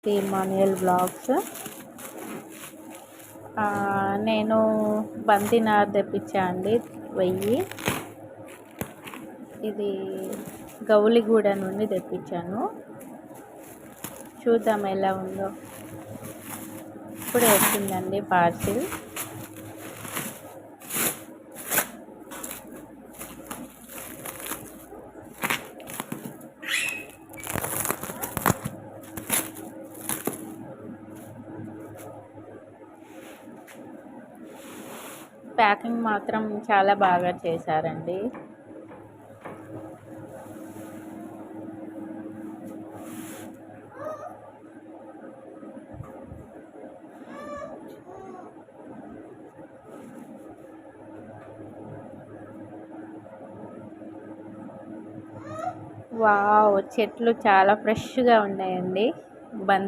Emmanuel blogs. నేను బంతి నార్ తెప్పించా అండి 1000. ఇది గౌలిగూడ నుండి తెప్పించాను. చూద్దాం ఎలా ఉందో. ఇప్పుడే వచ్చిందండి పార్సిల్. ప్యాకింగ్ మాత్రం చాలా బాగా చేశారండి. వావ్! చెట్లు చాలా ఫ్రెష్గా ఉన్నాయండి. బంతి